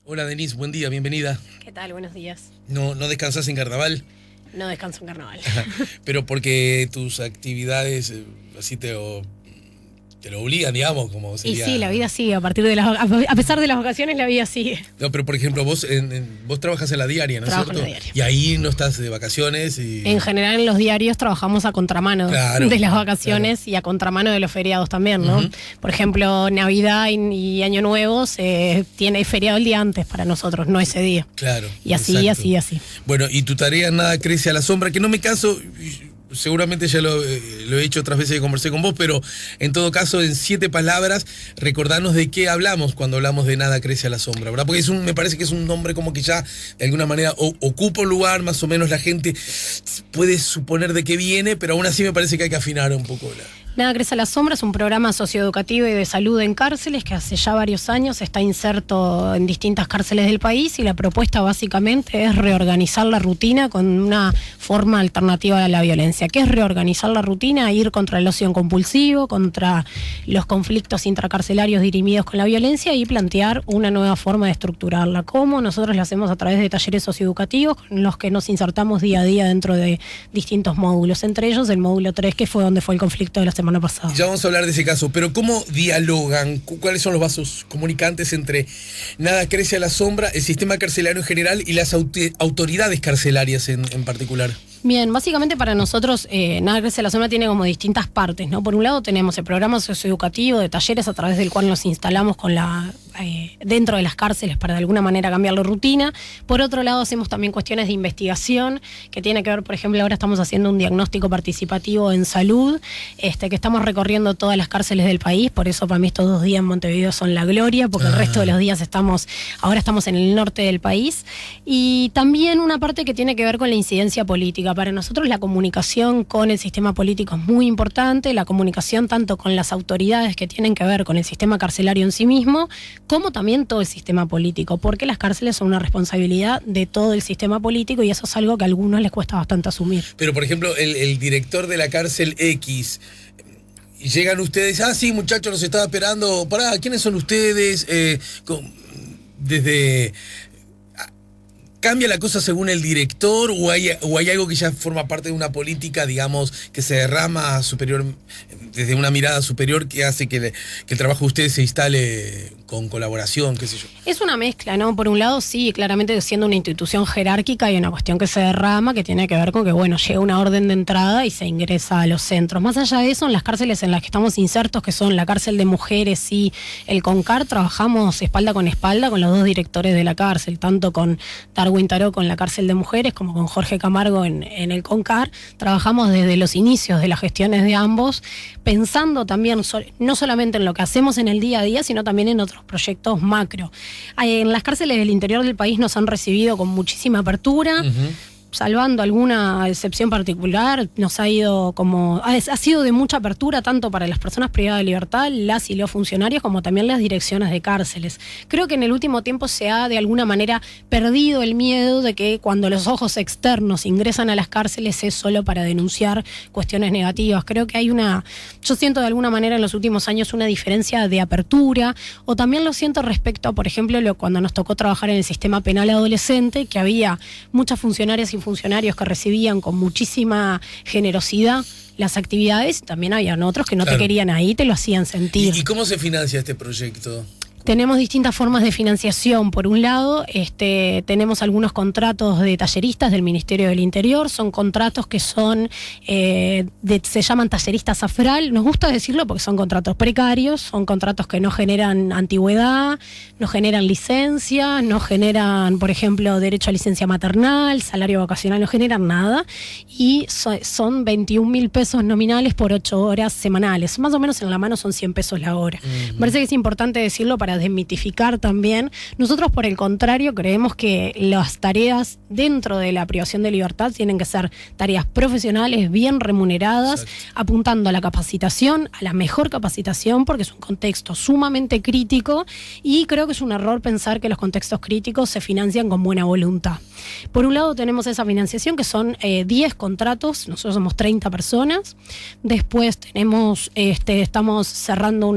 Hola Denise, buen día, bienvenida. ¿Qué tal? Buenos días. ¿No descansás en carnaval? No descanso en carnaval. Pero porque tus actividades así te lo obligan, digamos, como Y sería. sí, la vida sigue. A pesar de las vacaciones, la vida sigue. No, pero por ejemplo, vos trabajas en la diaria, ¿no es Trabajo cierto? en la diaria. Y ahí no estás de vacaciones y. En general, en los diarios trabajamos a contramano Claro, de las vacaciones, claro. y a contramano de los feriados también, ¿no? Ujú. Por ejemplo, Navidad y Año Nuevo tiene feriado el día antes para nosotros, no ese día. Claro. Y así, exacto. así. Bueno, y tu tarea Nada crece a la sombra, que no me caso. Seguramente ya lo he hecho otras veces que conversé con vos, pero en todo caso, en 7 palabras, recordarnos de qué hablamos cuando hablamos de Nada crece a la sombra, ¿verdad? Porque me parece que es un nombre como que ya de alguna manera ocupa un lugar, más o menos la gente puede suponer de qué viene, pero aún así me parece que hay que afinar un poco Nada crece a la sombra es un programa socioeducativo y de salud en cárceles que hace ya varios años está inserto en distintas cárceles del país, y la propuesta básicamente es reorganizar la rutina con una forma alternativa a la violencia. ¿Qué es reorganizar la rutina? Ir contra el ocio compulsivo, contra los conflictos intracarcelarios dirimidos con la violencia, y plantear una nueva forma de estructurarla. ¿Cómo? Nosotros lo hacemos a través de talleres socioeducativos con los que nos insertamos día a día dentro de distintos módulos, entre ellos el módulo 3, que fue donde fue el conflicto de la semana pasada. Ya vamos a hablar de ese caso, pero ¿cómo dialogan? ¿Cuáles son los vasos comunicantes entre Nada crece a la sombra, el sistema carcelario en general y las autoridades carcelarias en particular? Bien, básicamente para nosotros Nada crece a la sombra tiene como distintas partes, ¿no? Por un lado tenemos el programa socioeducativo de talleres a través del cual nos instalamos dentro de las cárceles para de alguna manera cambiar la rutina. Por otro lado hacemos también cuestiones de investigación que tiene que ver, por ejemplo, ahora estamos haciendo un diagnóstico participativo en salud, que estamos recorriendo todas las cárceles del país. Por eso para mí estos 2 días en Montevideo son la gloria, porque el resto de los días ahora estamos en el norte del país. Y también una parte que tiene que ver con la incidencia política. Para nosotros la comunicación con el sistema político es muy importante, la comunicación tanto con las autoridades que tienen que ver con el sistema carcelario en sí mismo, como también todo el sistema político, porque las cárceles son una responsabilidad de todo el sistema político, y eso es algo que a algunos les cuesta bastante asumir. Pero, por ejemplo, el director de la cárcel X, llegan ustedes, sí, muchachos, nos estaba esperando, pará, ¿quiénes son ustedes? ¿Cambia la cosa según el director o hay algo que ya forma parte de una política, digamos, que se derrama superior, desde una mirada superior, que hace que el trabajo de ustedes se instale con colaboración, qué sé yo? Es una mezcla, ¿no? Por un lado, sí, claramente siendo una institución jerárquica hay una cuestión que se derrama que tiene que ver con que, bueno, llega una orden de entrada y se ingresa a los centros. Más allá de eso, en las cárceles en las que estamos insertos, que son la cárcel de mujeres y el CONCAR, trabajamos espalda con los 2 directores de la cárcel, tanto con Darwin Taró con la cárcel de mujeres como con Jorge Camargo en el CONCAR. Trabajamos desde los inicios de las gestiones de ambos, pensando también no solamente en lo que hacemos en el día a día, sino también en otros proyectos macro. En las cárceles del interior del país nos han recibido con muchísima apertura. Salvando alguna excepción particular, nos ha sido de mucha apertura tanto para las personas privadas de libertad, las y los funcionarios, como también las direcciones de cárceles. Creo que en el último tiempo se ha de alguna manera perdido el miedo de que cuando los ojos externos ingresan a las cárceles es solo para denunciar cuestiones negativas. Creo que yo siento de alguna manera en los últimos años una diferencia de apertura, o también lo siento respecto a, por ejemplo, cuando nos tocó trabajar en el sistema penal adolescente, que había muchas funcionarias y funcionarios que recibían con muchísima generosidad las actividades. También habían otros que no te querían ahí, te lo hacían sentir. ¿Y cómo se financia este proyecto? Tenemos distintas formas de financiación. Por un lado, tenemos algunos contratos de talleristas del Ministerio del Interior. Son contratos que son se llaman talleristas AFRAL. Nos gusta decirlo porque son contratos precarios, son contratos que no generan antigüedad, no generan licencia, no generan, por ejemplo, derecho a licencia maternal, salario vacacional, no generan nada. Y son 21.000 pesos nominales por 8 horas semanales. Más o menos en la mano son 100 pesos la hora. Me parece que es importante decirlo para desmitificar también. Nosotros, por el contrario, creemos que las tareas dentro de la privación de libertad tienen que ser tareas profesionales, bien remuneradas, apuntando a la capacitación, a la mejor capacitación, porque es un contexto sumamente crítico, y creo que es un error pensar que los contextos críticos se financian con buena voluntad. Por un lado tenemos esa financiación que son 10 contratos, nosotros somos 30 personas. Después tenemos, estamos cerrando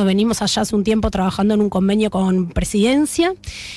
venimos allá hace un tiempo trabajando en un convenio con Presidencia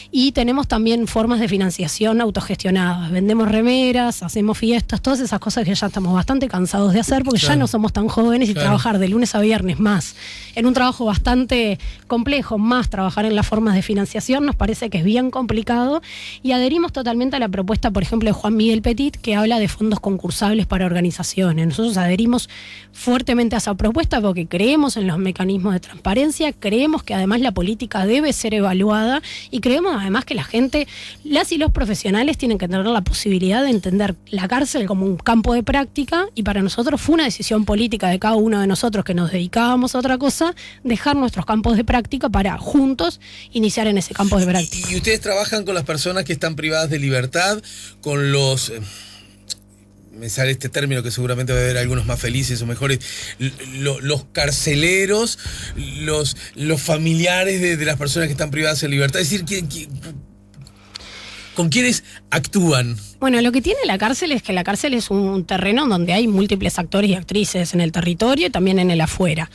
y tenemos también formas de financiación autogestionadas. Vendemos remeras, hacemos fiestas, todas esas cosas que ya estamos bastante cansados de hacer porque ya no somos tan jóvenes y trabajar de lunes a viernes más en un trabajo bastante complejo, más trabajar en las formas de financiación, nos parece que es bien complicado y adherimos totalmente a la propuesta, por ejemplo, de Juan Miguel Petit, que habla de fondos concursables para organizaciones. Nosotros adherimos fuertemente a esa propuesta porque creemos en los mecanismos de transparencia, creemos que además la política debe ser evaluada y creemos además que la gente, las y los profesionales tienen que tener la posibilidad de entender la cárcel como un campo de práctica y para nosotros fue una decisión política de cada uno de nosotros que nos dedicábamos a otra cosa, dejar nuestros campos de práctica para juntos iniciar en ese campo de práctica. ¿Y ustedes trabajan con las personas que están privadas de libertad, con los... me sale este término que seguramente va a haber algunos más felices o mejores, los carceleros, los familiares de las personas que están privadas de libertad? Es decir, ¿con quiénes actúan? Bueno, lo que tiene la cárcel es que la cárcel es un terreno donde hay múltiples actores y actrices en el territorio y también en el afuera.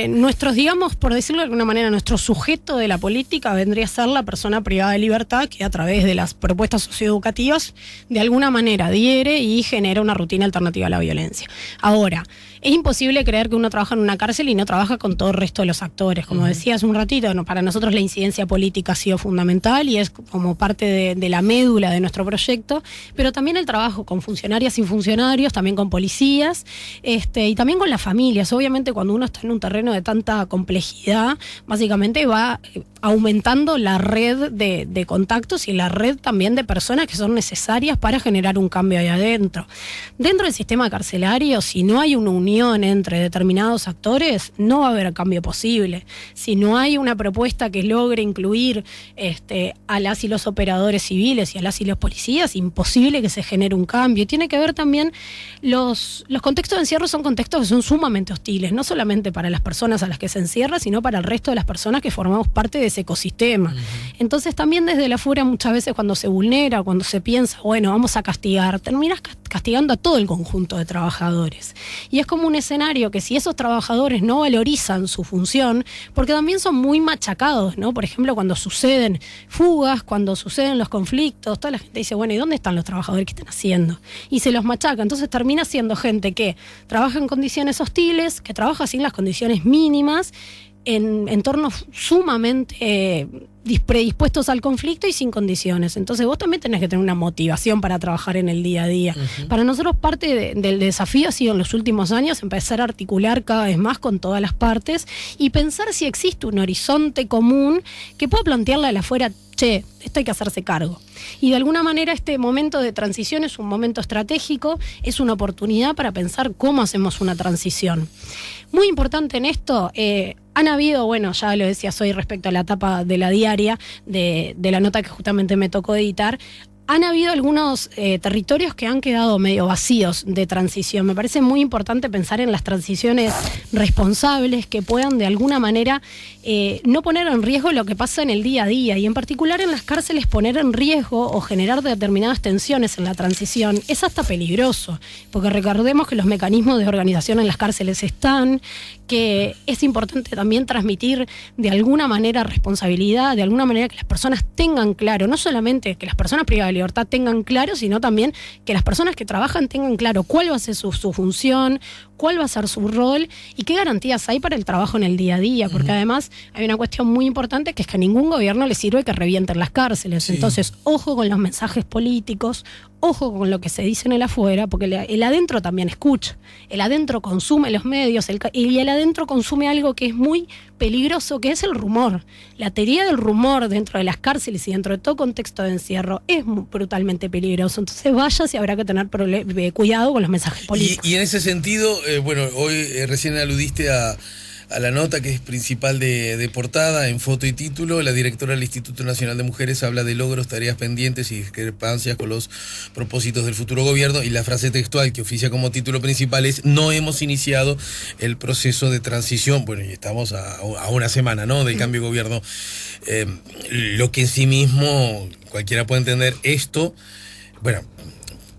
Nuestros, digamos, por decirlo de alguna manera, nuestro sujeto de la política vendría a ser la persona privada de libertad que a través de las propuestas socioeducativas de alguna manera adhiere y genera una rutina alternativa a la violencia. Ahora, es imposible creer que uno trabaja en una cárcel y no trabaja con todo el resto de los actores. Como decía hace un ratito, para nosotros la incidencia política ha sido fundamental y es como parte de la médula de nuestro proyecto, pero también el trabajo con funcionarias y funcionarios, también con policías, y también con las familias. Obviamente cuando uno está en un terreno de tanta complejidad, básicamente va aumentando la red de contactos y la red también de personas que son necesarias para generar un cambio ahí adentro. Dentro del sistema carcelario, si no hay una unión entre determinados actores, no va a haber cambio posible. Si no hay una propuesta que logre incluir a las y los operadores civiles y a las y los policías, imposible que se genere un cambio. Y tiene que ver también, los contextos de encierro son contextos que son sumamente hostiles, no solamente para las personas a las que se encierra, sino para el resto de las personas que formamos parte de ese ecosistema. Entonces también desde el afuera muchas veces cuando se vulnera, cuando se piensa, bueno, vamos a castigar, terminas castigando a todo el conjunto de trabajadores. Y es como un escenario que si esos trabajadores no valorizan su función, porque también son muy machacados, ¿no? Por ejemplo, cuando suceden fugas, cuando suceden los conflictos, toda la gente dice, bueno, ¿y dónde están los trabajadores que están haciendo? Y se los machaca. Entonces termina siendo gente que trabaja en condiciones hostiles, que trabaja sin las condiciones mínimas, en entornos sumamente predispuestos al conflicto y sin condiciones. Entonces vos también tenés que tener una motivación para trabajar en el día a día. Para nosotros parte del desafío ha sido en los últimos años empezar a articular cada vez más con todas las partes y pensar si existe un horizonte común que pueda plantearle a afuera, che, esto hay que hacerse cargo. Y de alguna manera este momento de transición es un momento estratégico, es una oportunidad para pensar cómo hacemos una transición. Muy importante en esto, han habido, bueno, ya lo decías hoy respecto a la etapa de la diaria, de la nota que justamente me tocó editar, han habido algunos territorios que han quedado medio vacíos de transición. Me parece muy importante pensar en las transiciones responsables que puedan de alguna manera no poner en riesgo lo que pasa en el día a día y en particular en las cárceles poner en riesgo o generar determinadas tensiones en la transición. Es hasta peligroso, porque recordemos que los mecanismos de organización en las cárceles están, que es importante también transmitir de alguna manera responsabilidad, de alguna manera que las personas tengan claro, no solamente que las personas privadas de libertad tengan claro, sino también que las personas que trabajan tengan claro cuál va a ser su función, cuál va a ser su rol y qué garantías hay para el trabajo en el día a día, porque además hay una cuestión muy importante que es que a ningún gobierno le sirve que revienten las cárceles. Sí. Entonces, ojo con los mensajes políticos, ojo con lo que se dice en el afuera, porque el adentro también escucha, el adentro consume los medios y el adentro consume algo que es muy peligroso, que es el rumor. La teoría del rumor dentro de las cárceles y dentro de todo contexto de encierro es brutalmente peligroso. Entonces vaya si habrá que tener cuidado con los mensajes políticos. Y en ese sentido, bueno, hoy recién aludiste a la nota que es principal de portada en foto y título. La directora del Instituto Nacional de Mujeres habla de logros, tareas pendientes y discrepancias con los propósitos del futuro gobierno, y la frase textual que oficia como título principal es: no hemos iniciado el proceso de transición. Bueno, y estamos a una semana, ¿no?, del cambio de gobierno. Lo que en sí mismo cualquiera puede entender esto. Bueno,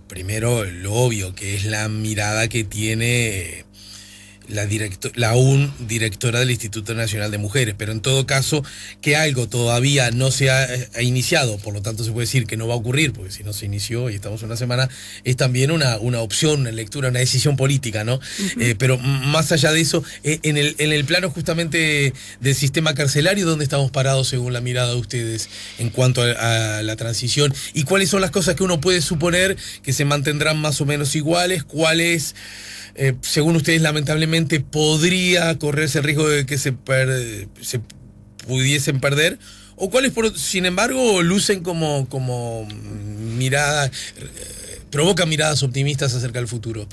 primero lo obvio, que es la mirada que tiene la aún directora del Instituto Nacional de Mujeres, pero en todo caso que algo todavía no se ha iniciado, por lo tanto se puede decir que no va a ocurrir, porque si no se inició y estamos una semana, es también una opción, una lectura, una decisión política, ¿no? Pero más allá de eso, en el plano justamente del sistema carcelario, ¿dónde estamos parados según la mirada de ustedes en cuanto a la transición? ¿Y cuáles son las cosas que uno puede suponer que se mantendrán más o menos iguales? ¿Cuáles, según ustedes, lamentablemente podría correrse el riesgo de que se pudiesen perder? ¿O cuáles, sin embargo, lucen como miradas, provocan miradas optimistas acerca del futuro?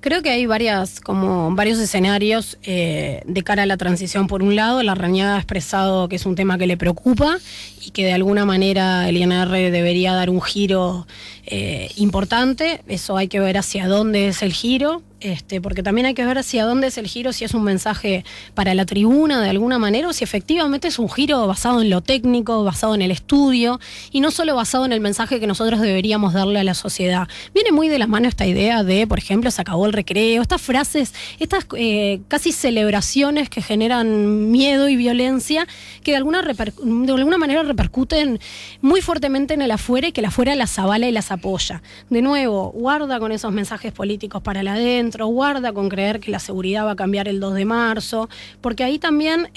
Creo que hay varios escenarios de cara a la transición. Por un lado, la Rañaga ha expresado que es un tema que le preocupa y que de alguna manera el INR debería dar un giro importante. Eso hay que ver hacia dónde es el giro. Porque también hay que ver hacia dónde es el giro, si es un mensaje para la tribuna de alguna manera o si efectivamente es un giro basado en lo técnico, basado en el estudio y no solo basado en el mensaje que nosotros deberíamos darle a la sociedad. Viene muy de la mano esta idea de, por ejemplo, se acabó el recreo, estas frases, estas casi celebraciones que generan miedo y violencia que de alguna manera repercuten muy fuertemente en el afuera y que el afuera las avala y las apoya. De nuevo, guarda con esos mensajes políticos para la adentro, guarda con creer que la seguridad va a cambiar el 2 de marzo, porque ahí también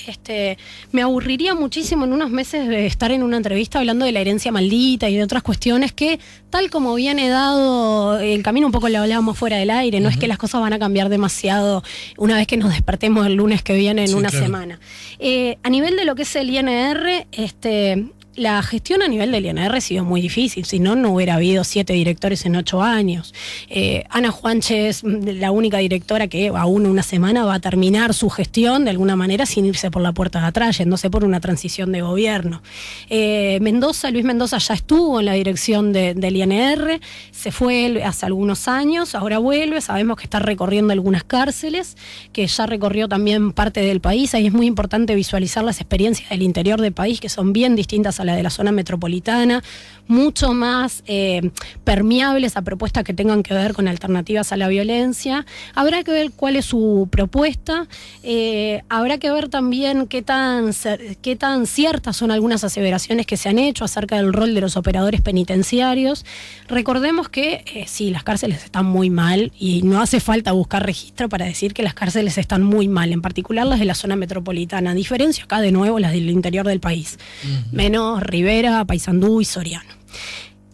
me aburriría muchísimo en unos meses de estar en una entrevista hablando de la herencia maldita y de otras cuestiones que, tal como viene dado el camino, un poco lo hablábamos fuera del aire, no es que las cosas van a cambiar demasiado una vez que nos despertemos el lunes que viene en una semana. A nivel de lo que es el INR, la gestión a nivel del INR ha sido muy difícil, si no, no hubiera habido 7 directores en 8 años. Ana Juanche es la única directora que aún una semana va a terminar su gestión de alguna manera sin irse por la puerta de atrás, yéndose por una transición de gobierno. Luis Mendoza ya estuvo en la dirección del INR, se fue hace algunos años, ahora vuelve, sabemos que está recorriendo algunas cárceles, que ya recorrió también parte del país, ahí es muy importante visualizar las experiencias del interior del país, que son bien distintas a la de la zona metropolitana, mucho más permeables a propuestas que tengan que ver con alternativas a la violencia. Habrá que ver cuál es su propuesta, habrá que ver también qué tan ciertas son algunas aseveraciones que se han hecho acerca del rol de los operadores penitenciarios. Recordemos que sí, las cárceles están muy mal y no hace falta buscar registro para decir que las cárceles están muy mal, en particular las de la zona metropolitana, a diferencia acá de nuevo las del interior del país, menos Rivera, Paysandú y Soriano.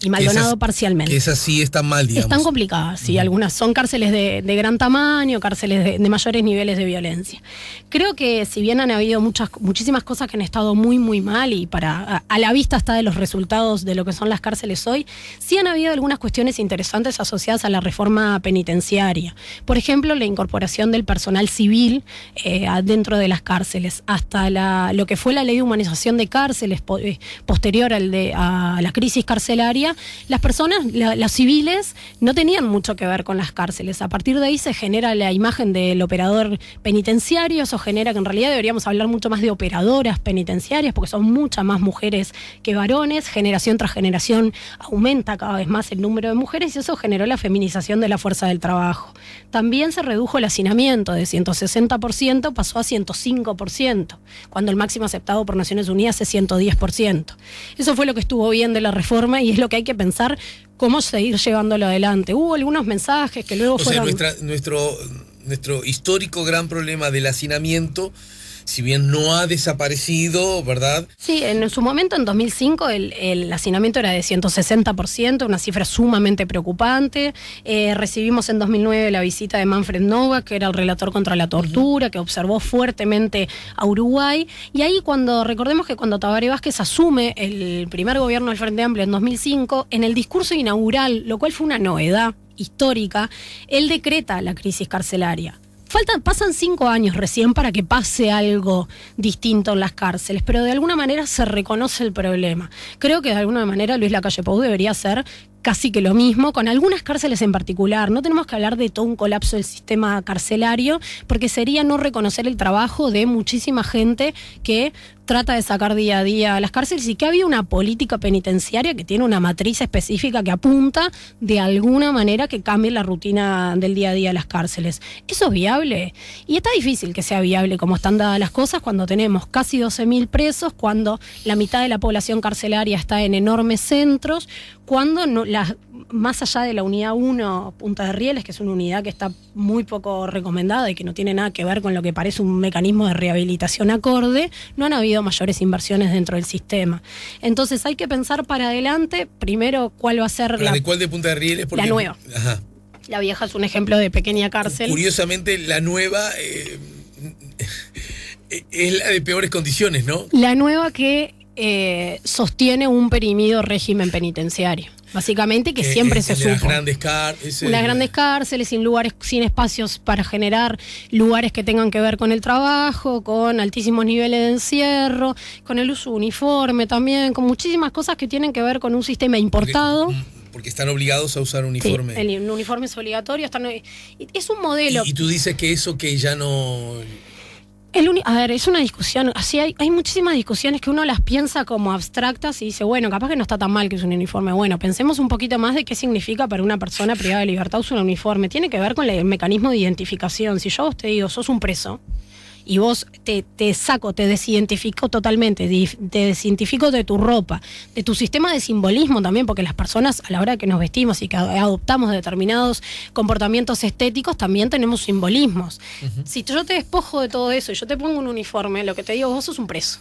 Y Maldonado parcialmente. Que esas sí están mal, digamos. Están complicadas, sí. Algunas son cárceles de gran tamaño, cárceles de mayores niveles de violencia. Creo que si bien han habido muchísimas cosas que han estado muy, muy mal y a la vista está de los resultados de lo que son las cárceles hoy, sí han habido algunas cuestiones interesantes asociadas a la reforma penitenciaria. Por ejemplo, la incorporación del personal civil dentro de las cárceles, hasta lo que fue la ley de humanización de cárceles posterior a la crisis carcelaria. Las personas, los civiles, no tenían mucho que ver con las cárceles. A partir de ahí se genera la imagen del operador penitenciario, eso genera que en realidad deberíamos hablar mucho más de operadoras penitenciarias, porque son muchas más mujeres que varones, generación tras generación aumenta cada vez más el número de mujeres y eso generó la feminización de la fuerza del trabajo. También se redujo el hacinamiento de 160%, pasó a 105%, cuando el máximo aceptado por Naciones Unidas es 110%. Eso fue lo que estuvo bien de la reforma y es lo que hay que pensar cómo seguir llevándolo adelante. Hubo algunos mensajes que luego fueron... O sea, nuestro histórico gran problema del hacinamiento, si bien no ha desaparecido, ¿verdad? Sí, en su momento, en 2005, el hacinamiento era de 160%, una cifra sumamente preocupante. Recibimos en 2009 la visita de Manfred Novak, que era el relator contra la tortura, que observó fuertemente a Uruguay. Y ahí recordemos que cuando Tabaré Vázquez asume el primer gobierno del Frente Amplio en 2005, en el discurso inaugural, lo cual fue una novedad histórica, él decreta la crisis carcelaria. Pasan 5 años recién para que pase algo distinto en las cárceles, pero de alguna manera se reconoce el problema. Creo que de alguna manera Luis Lacalle Pou debería ser casi que lo mismo, con algunas cárceles en particular. No tenemos que hablar de todo un colapso del sistema carcelario, porque sería no reconocer el trabajo de muchísima gente que trata de sacar día a día a las cárceles y que había una política penitenciaria que tiene una matriz específica que apunta de alguna manera que cambie la rutina del día a día de las cárceles. ¿Eso es viable? Y está difícil que sea viable como están dadas las cosas cuando tenemos casi 12.000 presos, cuando la mitad de la población carcelaria está en enormes centros, cuando más allá de la unidad 1 Punta de Rieles, que es una unidad que está muy poco recomendada y que no tiene nada que ver con lo que parece un mecanismo de rehabilitación acorde, no han habido mayores inversiones dentro del sistema. Entonces hay que pensar para adelante, primero, cuál va a ser ¿De cuál de Punta de Rieles? Porque, la nueva. Ajá. La vieja es un ejemplo de pequeña cárcel. Curiosamente, la nueva es la de peores condiciones, ¿no? La nueva que sostiene un perimido régimen penitenciario. Básicamente que siempre se supo. Las grandes cárceles, sin espacios para generar lugares que tengan que ver con el trabajo, con altísimos niveles de encierro, con el uso uniforme también, con muchísimas cosas que tienen que ver con un sistema importado. Porque están obligados a usar uniforme. Sí, el uniforme es obligatorio. Es un modelo. Y tú dices que eso que ya no... A ver, es una discusión, así hay muchísimas discusiones que uno las piensa como abstractas y dice, bueno, capaz que no está tan mal que es un uniforme. Bueno, pensemos un poquito más de qué significa para una persona privada de libertad usar un uniforme. Tiene que ver con el mecanismo de identificación. Si yo a vos te digo, sos un preso, y vos te desidentifico totalmente, te desidentifico de tu ropa, de tu sistema de simbolismo también, porque las personas a la hora que nos vestimos y que adoptamos determinados comportamientos estéticos, también tenemos simbolismos. Uh-huh. Si yo te despojo de todo eso y yo te pongo un uniforme, lo que te digo, vos sos un preso.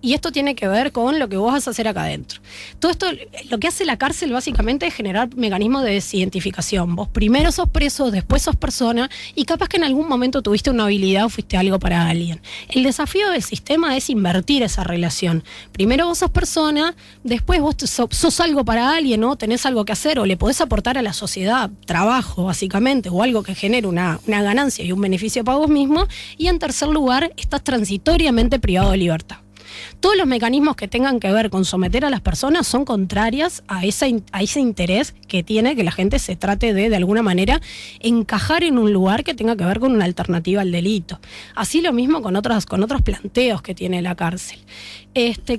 Y esto tiene que ver con lo que vos vas a hacer acá adentro. Todo esto, lo que hace la cárcel básicamente es generar mecanismos de desidentificación. Vos primero sos preso, después sos persona, y capaz que en algún momento tuviste una habilidad o fuiste algo para alguien. El desafío del sistema es invertir esa relación. Primero vos sos persona, después vos sos algo para alguien, ¿no? Tenés algo que hacer o le podés aportar a la sociedad, trabajo básicamente, o algo que genere una ganancia y un beneficio para vos mismo. Y en tercer lugar, estás transitoriamente privado de libertad. Todos los mecanismos que tengan que ver con someter a las personas son contrarias a ese interés que tiene que la gente se trate de alguna manera, encajar en un lugar que tenga que ver con una alternativa al delito. Así lo mismo con otros planteos que tiene la cárcel.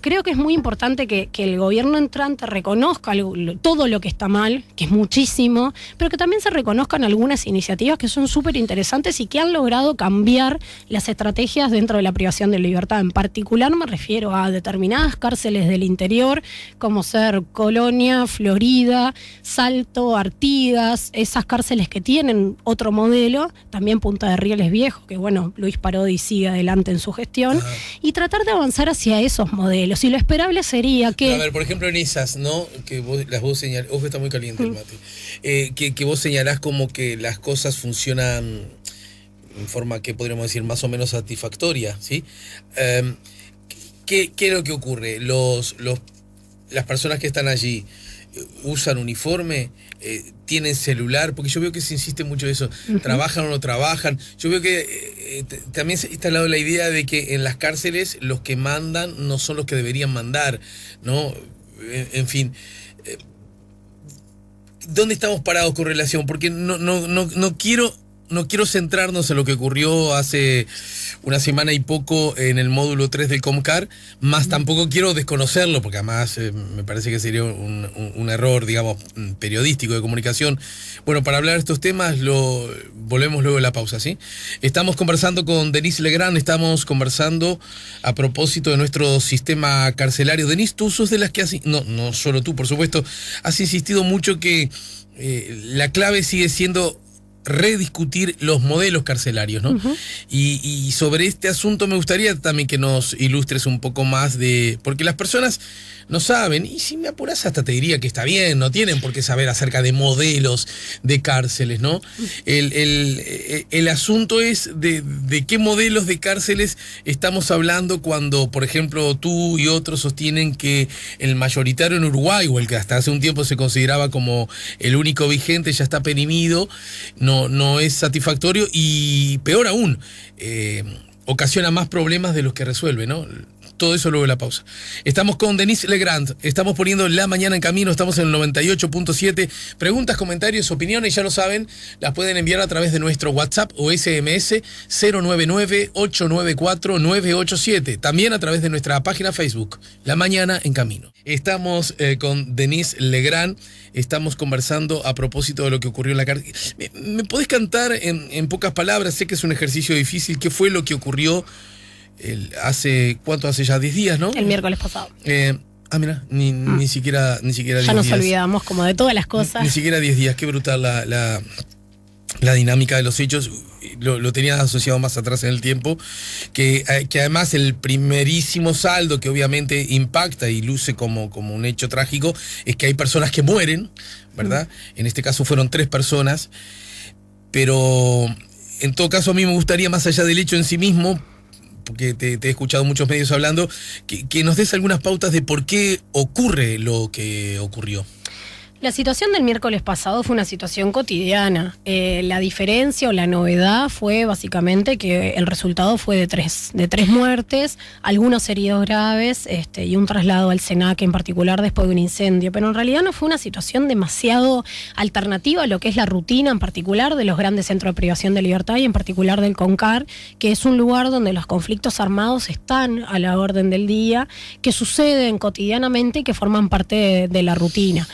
Creo que es muy importante que el gobierno entrante reconozca todo lo que está mal, que es muchísimo, pero que también se reconozcan algunas iniciativas que son súper interesantes y que han logrado cambiar las estrategias dentro de la privación de libertad. En particular me refiero a determinadas cárceles del interior, como ser Colonia, Florida, Salto, Artigas, esas cárceles que tienen otro modelo, también Punta de Rieles Viejo, que bueno, Luis Parodi sigue adelante en su gestión, y tratar de avanzar hacia esos modelos. Y lo esperable sería que... Pero a ver, por ejemplo, en esas, ¿no? Que vos señalás, ojo, está muy caliente el mate, que vos señalás como que las cosas funcionan en forma que podríamos decir más o menos satisfactoria, ¿sí? ¿Qué es lo que ocurre? Las personas que están allí usan uniforme, tienen celular, porque yo veo que se insiste mucho en eso, trabajan o no trabajan. Yo veo que también se ha instalado la idea de que en las cárceles los que mandan no son los que deberían mandar, ¿no? En fin, ¿dónde estamos parados con relación? Porque no quiero centrarnos en lo que ocurrió hace una semana y poco en el módulo 3 del Comcar, más tampoco quiero desconocerlo, porque además me parece que sería un error, digamos, periodístico de comunicación. Bueno, para hablar de estos temas, volvemos luego de la pausa, ¿sí? Estamos conversando con Denise Legrand, estamos conversando a propósito de nuestro sistema carcelario. Denise, tú sos de las que no solo tú, por supuesto, has insistido mucho que la clave sigue siendo rediscutir los modelos carcelarios, ¿no? Uh-huh. Y sobre este asunto me gustaría también que nos ilustres un poco más porque las personas no saben, y si me apuras hasta te diría que está bien, no tienen por qué saber acerca de modelos de cárceles, ¿no? El asunto es de qué modelos de cárceles estamos hablando cuando, por ejemplo, tú y otros sostienen que el mayoritario en Uruguay, o el que hasta hace un tiempo se consideraba como el único vigente, ya está perimido, no es satisfactorio y peor aún, ocasiona más problemas de los que resuelve, ¿no? Todo eso luego de la pausa. Estamos con Denise Legrand, estamos poniendo La Mañana en Camino, estamos en el 98.7. Preguntas, comentarios, opiniones, ya lo saben, las pueden enviar a través de nuestro WhatsApp o SMS 099-894-987. También a través de nuestra página Facebook, La Mañana en Camino. Estamos con Denise Legrand, estamos conversando a propósito de lo que ocurrió en la cárcel. ¿Me podés cantar en pocas palabras? Sé que es un ejercicio difícil. ¿Qué fue lo que ocurrió ¿cuánto hace ya? 10 días, ¿no? El miércoles pasado. Mira, ni siquiera 10 días. Ya nos olvidamos como de todas las cosas. Ni siquiera 10 días, qué brutal la dinámica de los hechos. Lo tenía asociado más atrás en el tiempo, que además el primerísimo saldo que obviamente impacta y luce como un hecho trágico es que hay personas que mueren, ¿verdad? En este caso fueron 3 personas, pero en todo caso a mí me gustaría, más allá del hecho en sí mismo, porque te he escuchado muchos medios hablando, que nos des algunas pautas de por qué ocurre lo que ocurrió. La situación del miércoles pasado fue una situación cotidiana. La diferencia o la novedad fue básicamente que el resultado fue de tres muertes, algunos heridos graves y un traslado al SENAC en particular después de un incendio. Pero en realidad no fue una situación demasiado alternativa a lo que es la rutina en particular de los grandes centros de privación de libertad y en particular del CONCAR, que es un lugar donde los conflictos armados están a la orden del día, que suceden cotidianamente y que forman parte de la rutina.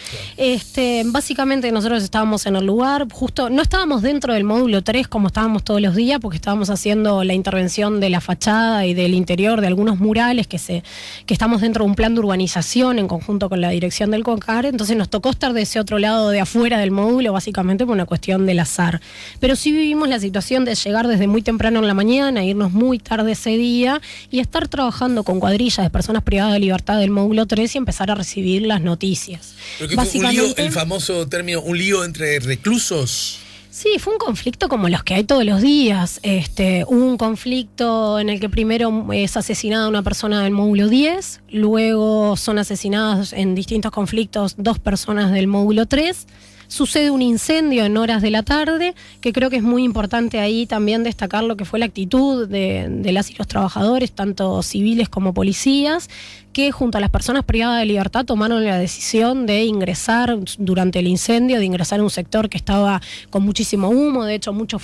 Básicamente nosotros estábamos en el lugar, justo no estábamos dentro del módulo 3 como estábamos todos los días, porque estábamos haciendo la intervención de la fachada y del interior de algunos murales que estamos dentro de un plan de urbanización en conjunto con la dirección del CONCAR. Entonces nos tocó estar de ese otro lado de afuera del módulo, básicamente por una cuestión del azar. Pero sí vivimos la situación de llegar desde muy temprano en la mañana, irnos muy tarde ese día y estar trabajando con cuadrillas de personas privadas de libertad del módulo 3 y empezar a recibir las noticias. Básicamente, el famoso término, un lío entre reclusos. Sí, fue un conflicto como los que hay todos los días. Hubo un conflicto en el que primero es asesinada una persona del módulo 10, luego son asesinadas en distintos conflictos 2 personas del módulo 3. Sucede un incendio en horas de la tarde, que creo que es muy importante ahí también destacar lo que fue la actitud de las y los trabajadores, tanto civiles como policías, que junto a las personas privadas de libertad tomaron la decisión de ingresar durante el incendio, de ingresar a un sector que estaba con muchísimo humo. De hecho muchos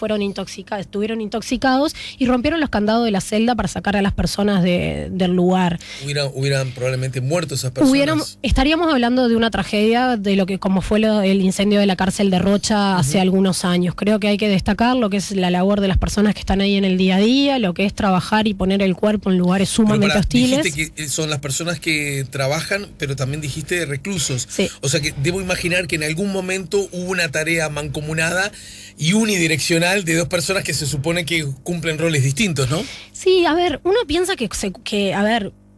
estuvieron intoxicados y rompieron los candados de la celda para sacar a las personas del lugar. Hubieran probablemente muerto esas personas. Estaríamos hablando de una tragedia de lo que como fue el incendio de la cárcel de Rocha hace algunos años. Creo que hay que destacar lo que es la labor de las personas que están ahí en el día a día, lo que es trabajar y poner el cuerpo en lugares sumamente hostiles. Dijiste que son las personas que trabajan, pero también dijiste reclusos. Sí. O sea que debo imaginar que en algún momento hubo una tarea mancomunada y unidireccional de 2 personas que se supone que cumplen roles distintos, ¿no? Sí, a ver, uno piensa que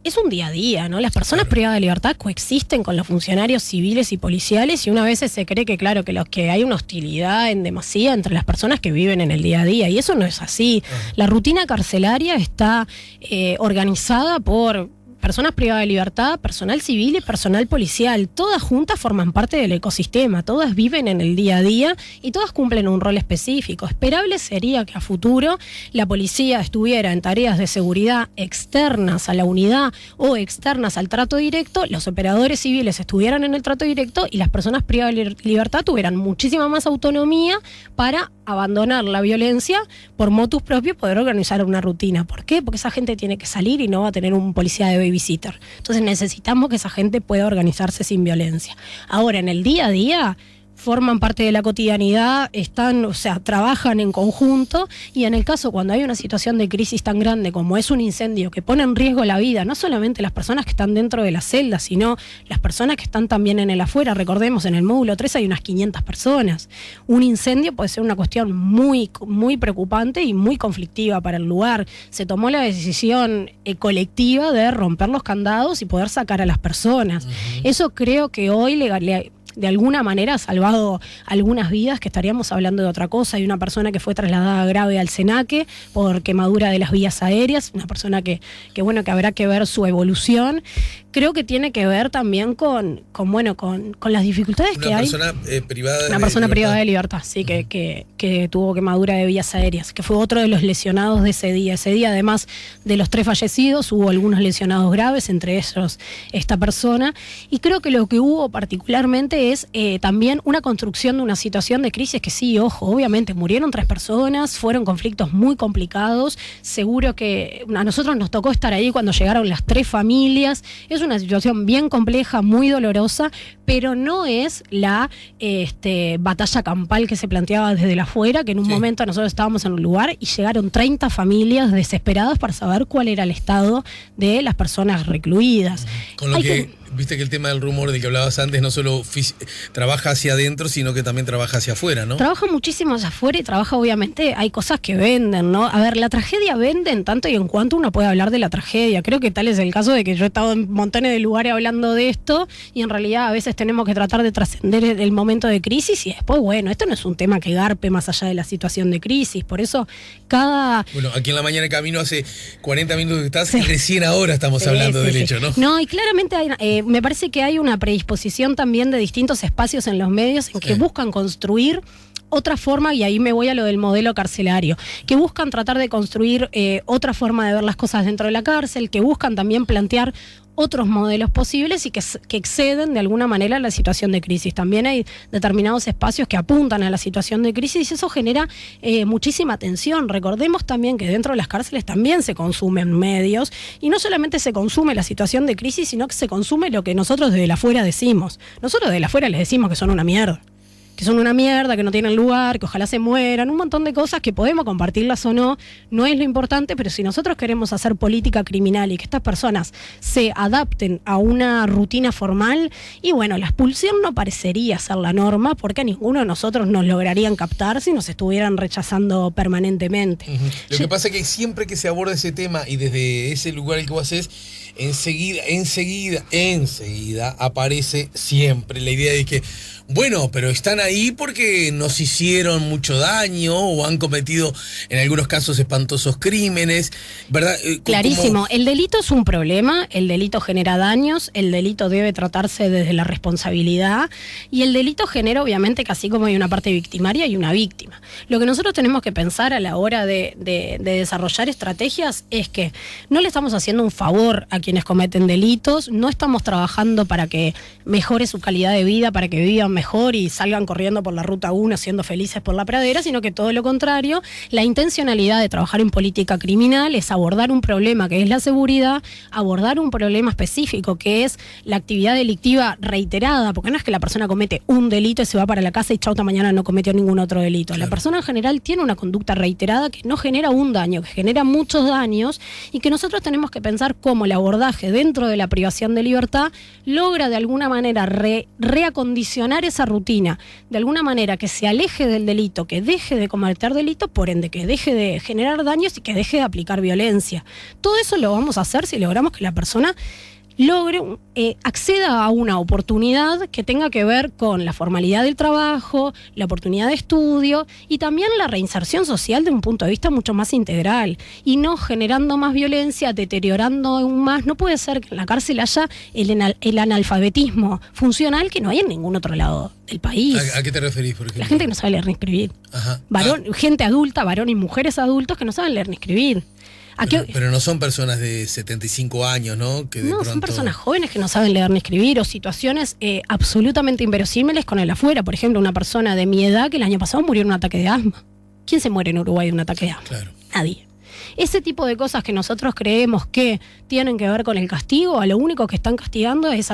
es un día a día, ¿no? Las personas privadas de libertad coexisten con los funcionarios civiles y policiales y una vez se cree que, claro, que hay una hostilidad en demasía entre las personas que viven en el día a día y eso no es así. La rutina carcelaria está organizada por personas privadas de libertad, personal civil y personal policial. Todas juntas forman parte del ecosistema, todas viven en el día a día y todas cumplen un rol específico. Esperable sería que a futuro la policía estuviera en tareas de seguridad externas a la unidad o externas al trato directo, los operadores civiles estuvieran en el trato directo y las personas privadas de libertad tuvieran muchísima más autonomía para abandonar la violencia por motus propio y poder organizar una rutina. ¿Por qué? Porque esa gente tiene que salir y no va a tener un policía de babysitter. Entonces necesitamos que esa gente pueda organizarse sin violencia. Ahora, en el día a día, forman parte de la cotidianidad, trabajan en conjunto y en el caso cuando hay una situación de crisis tan grande como es un incendio que pone en riesgo la vida, no solamente las personas que están dentro de la celda, sino las personas que están también en el afuera. Recordemos, en el módulo 3 hay unas 500 personas. Un incendio puede ser una cuestión muy, muy preocupante y muy conflictiva para el lugar. Se tomó la decisión colectiva de romper los candados y poder sacar a las personas. Eso creo que hoy de alguna manera salvado algunas vidas, que estaríamos hablando de otra cosa. Hay una persona que fue trasladada grave al SENACE por quemadura de las vías aéreas, una persona que habrá que ver su evolución. Creo que tiene que ver también con las dificultades que hay. Una persona privada de libertad, sí, que tuvo quemadura de vías aéreas, que fue otro de los lesionados de ese día. Ese día, además de los 3 fallecidos, hubo algunos lesionados graves, entre ellos esta persona. Y creo que lo que hubo particularmente es también una construcción de una situación de crisis que sí, ojo, obviamente murieron 3 personas, fueron conflictos muy complicados. Seguro que a nosotros nos tocó estar ahí cuando llegaron las 3 familias. Es una situación bien compleja, muy dolorosa, pero no es la batalla campal que se planteaba desde la afuera, que en un momento nosotros estábamos en un lugar y llegaron 30 familias desesperadas para saber cuál era el estado de las personas recluidas. Con lo viste que el tema del rumor del que hablabas antes no solo trabaja hacia adentro, sino que también trabaja hacia afuera, ¿no? Trabaja muchísimo hacia afuera y trabaja, obviamente, hay cosas que venden, ¿no? A ver, la tragedia vende en tanto y en cuanto uno puede hablar de la tragedia. Creo que tal es el caso de que yo he estado en montones de lugares hablando de esto y en realidad a veces tenemos que tratar de trascender el momento de crisis y después, bueno, esto no es un tema que garpe más allá de la situación de crisis. Por eso, Bueno, aquí en La Mañana de Camino hace 40 minutos que estás y recién ahora estamos hablando del hecho, ¿no? No, y claramente me parece que hay una predisposición también de distintos espacios en los medios en que buscan construir otra forma, y ahí me voy a lo del modelo carcelario, que buscan tratar de construir otra forma de ver las cosas dentro de la cárcel, que buscan también plantear otros modelos posibles y que exceden de alguna manera la situación de crisis. También hay determinados espacios que apuntan a la situación de crisis y eso genera muchísima tensión. Recordemos también que dentro de las cárceles también se consumen medios y no solamente se consume la situación de crisis, sino que se consume lo que nosotros desde la afuera decimos. Nosotros desde la afuera les decimos que son una mierda. Que son una mierda, que no tienen lugar, que ojalá se mueran, un montón de cosas que podemos compartirlas o no, no es lo importante, pero si nosotros queremos hacer política criminal y que estas personas se adapten a una rutina formal, y bueno, la expulsión no parecería ser la norma, porque a ninguno de nosotros nos lograrían captar si nos estuvieran rechazando permanentemente. Lo que pasa es que siempre que se aborda ese tema y desde ese lugar el que vos haces, enseguida aparece siempre la idea de que bueno, pero están ahí porque nos hicieron mucho daño o han cometido en algunos casos espantosos crímenes, ¿verdad? Clarísimo, el delito es un problema, el delito genera daños, el delito debe tratarse desde la responsabilidad y el delito genera obviamente que así como hay una parte victimaria hay una víctima. Lo que nosotros tenemos que pensar a la hora de desarrollar estrategias es que no le estamos haciendo un favor a quienes cometen delitos, no estamos trabajando para que mejore su calidad de vida, para que vivan mejor y salgan corriendo por la ruta 1 siendo felices por la pradera, sino que todo lo contrario, la intencionalidad de trabajar en política criminal es abordar un problema que es la seguridad, abordar un problema específico que es la actividad delictiva reiterada, porque no es que la persona comete un delito y se va para la casa y chauta mañana no cometió ningún otro delito. Claro. La persona en general tiene una conducta reiterada que no genera un daño, que genera muchos daños y que nosotros tenemos que pensar cómo el abordaje dentro de la privación de libertad logra de alguna manera reacondicionar esa rutina, de alguna manera que se aleje del delito, que deje de cometer delito, por ende que deje de generar daños y que deje de aplicar violencia. Todo eso lo vamos a hacer si logramos que la persona acceda a una oportunidad que tenga que ver con la formalidad del trabajo, la oportunidad de estudio y también la reinserción social de un punto de vista mucho más integral y no generando más violencia, deteriorando aún más. No puede ser que en la cárcel haya el analfabetismo funcional que no hay en ningún otro lado del país. ¿A qué te referís, por ejemplo? La gente que no sabe leer ni escribir. Ajá. Gente adulta, varones y mujeres adultos que no saben leer ni escribir. Pero no son personas de 75 años, ¿no? Que de pronto... son personas jóvenes que no saben leer ni escribir o situaciones absolutamente inverosímiles con el afuera. Por ejemplo, una persona de mi edad que el año pasado murió en un ataque de asma. ¿Quién se muere en Uruguay de un ataque de asma? Claro. Nadie. Ese tipo de cosas que nosotros creemos que tienen que ver con el castigo, a lo único que están castigando es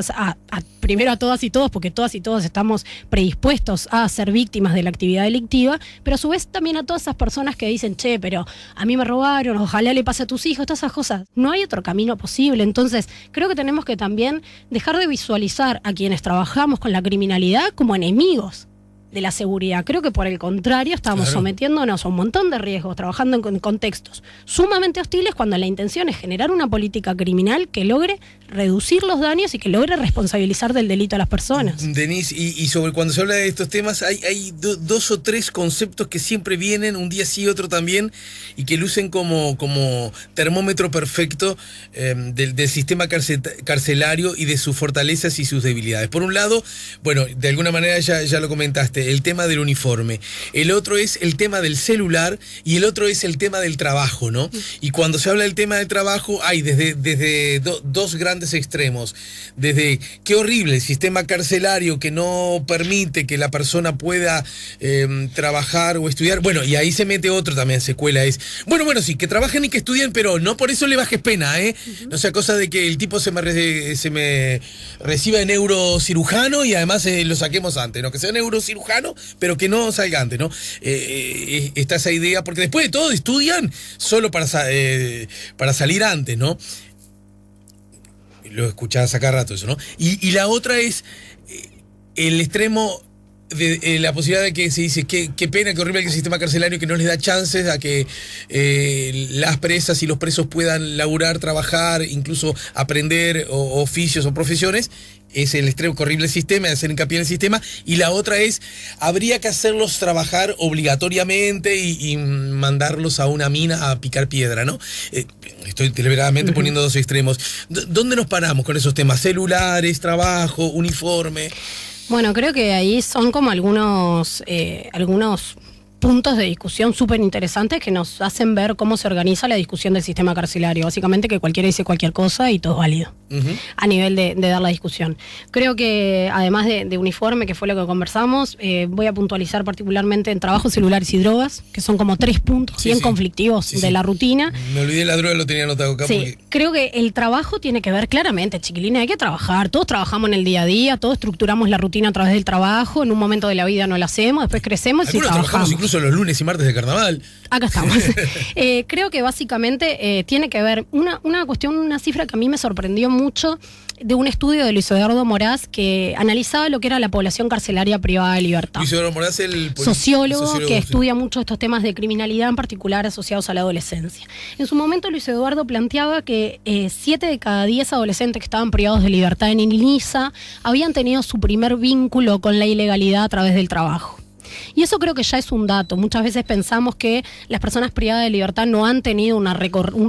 primero a todas y todos, porque todas y todos estamos predispuestos a ser víctimas de la actividad delictiva, pero a su vez también a todas esas personas que dicen, che, pero a mí me robaron, ojalá le pase a tus hijos, todas esas cosas. No hay otro camino posible. Entonces, creo que tenemos que también dejar de visualizar a quienes trabajamos con la criminalidad como enemigos. de la seguridad. Creo que por el contrario estamos sometiéndonos a un montón de riesgos, trabajando en contextos sumamente hostiles cuando la intención es generar una política criminal que logre reducir los daños y que logre responsabilizar del delito a las personas. Denise, y sobre cuando se habla de estos temas, hay dos o tres conceptos que siempre vienen, un día sí, otro también, y que lucen como termómetro perfecto del sistema carcelario y de sus fortalezas y sus debilidades. Por un lado, bueno, de alguna manera ya lo comentaste, el tema del uniforme. El otro es el tema del celular y el otro es el tema del trabajo, ¿no? Y cuando se habla del tema del trabajo, hay desde dos grandes extremos. Desde qué horrible el sistema carcelario que no permite que la persona pueda trabajar o estudiar. Bueno, y ahí se mete otro también, secuela, es, bueno, sí, que trabajen y que estudien, pero no por eso le bajes pena, ¿eh? No sea cosa de que el tipo se me reciba de neurocirujano y además lo saquemos antes, ¿no? Que sea neurocirujano, pero que no salga antes, ¿no? Está esa idea, porque después de todo estudian solo para salir antes, ¿no? Lo escuchás acá rato eso, ¿no? Y la otra es el extremo de la posibilidad de que se dice qué pena, qué horrible el sistema carcelario que no les da chances a que las presas y los presos puedan laburar, trabajar, incluso aprender oficios o profesiones. Es el extremo horrible sistema, de hacer hincapié en el sistema. Y la otra es, habría que hacerlos trabajar obligatoriamente y mandarlos a una mina a picar piedra, ¿no? Estoy deliberadamente poniendo dos extremos. ¿Dónde nos paramos con esos temas? Celulares, trabajo, uniforme. Bueno, creo que ahí son como algunos puntos de discusión súper interesantes que nos hacen ver cómo se organiza la discusión del sistema carcelario. Básicamente que cualquiera dice cualquier cosa y todo es válido a nivel de dar la discusión. Creo que además de uniforme, que fue lo que conversamos, voy a puntualizar particularmente en trabajo, celulares y drogas, que son como 3 puntos bien conflictivos de la rutina. Me olvidé la droga, lo tenía anotado acá. Sí, creo que el trabajo tiene que ver claramente, chiquilina, hay que trabajar, todos trabajamos en el día a día, todos estructuramos la rutina a través del trabajo, en un momento de la vida no lo hacemos, después crecemos y trabajamos. Incluso los lunes y martes de carnaval. Acá estamos. Creo que básicamente tiene que ver una cuestión, una cifra que a mí me sorprendió mucho, de un estudio de Luis Eduardo Moraz que analizaba lo que era la población carcelaria privada de libertad. Luis Eduardo Moraz, el sociólogo que estudia mucho estos temas de criminalidad, en particular asociados a la adolescencia. En su momento Luis Eduardo planteaba que 7 de cada 10 adolescentes que estaban privados de libertad en INISA habían tenido su primer vínculo con la ilegalidad a través del trabajo. Y eso creo que ya es un dato. Muchas veces pensamos que las personas privadas de libertad no han tenido un